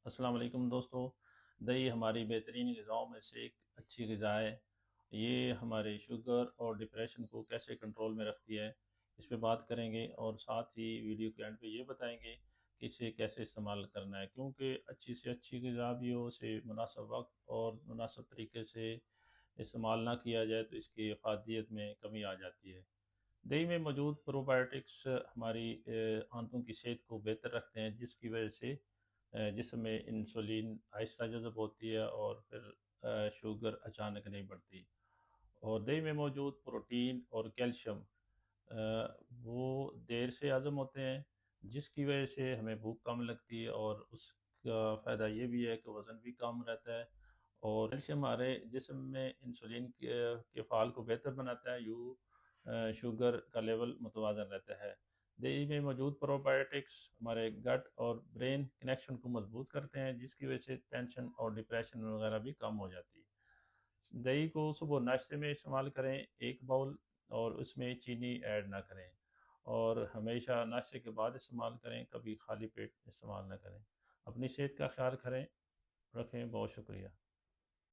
السلام علیکم دوستو۔ دہی ہماری بہترین غذاؤں میں سے ایک اچھی غذا ہے۔ یہ ہمارے شوگر اور ڈپریشن کو کیسے کنٹرول میں رکھتی ہے، اس پہ بات کریں گے، اور ساتھ ہی ویڈیو کے اینڈ پہ یہ بتائیں گے کہ اسے کیسے استعمال کرنا ہے، کیونکہ اچھی سے اچھی غذا بھی ہو، اسے مناسب وقت اور مناسب طریقے سے استعمال نہ کیا جائے تو اس کی افادیت میں کمی آ جاتی ہے۔ دہی میں موجود پروبایوٹکس ہماری آنتوں کی صحت کو بہتر رکھتے ہیں، جس کی وجہ سے جسم میں انسولین آہستہ جذب ہوتی ہے اور پھر شوگر اچانک نہیں بڑھتی۔ اور دہی میں موجود پروٹین اور کیلشیم وہ دیر سے ہضم ہوتے ہیں، جس کی وجہ سے ہمیں بھوک کم لگتی ہے، اور اس کا فائدہ یہ بھی ہے کہ وزن بھی کم رہتا ہے۔ اور کیلشیم ہمارے جسم میں انسولین کے فعال کو بہتر بناتا ہے، یوں شوگر کا لیول متوازن رہتا ہے۔ دہی میں موجود پروبایوٹکس ہمارے گٹ اور برین کنیکشن کو مضبوط کرتے ہیں، جس کی وجہ سے ٹینشن اور ڈپریشن وغیرہ بھی کم ہو جاتی ہے۔ دہی کو صبح ناشتے میں استعمال کریں، ایک باؤل، اور اس میں چینی ایڈ نہ کریں، اور ہمیشہ ناشتے کے بعد استعمال کریں، کبھی خالی پیٹ استعمال نہ کریں۔ اپنی صحت کا خیال کریں، رکھیں۔ بہت شکریہ۔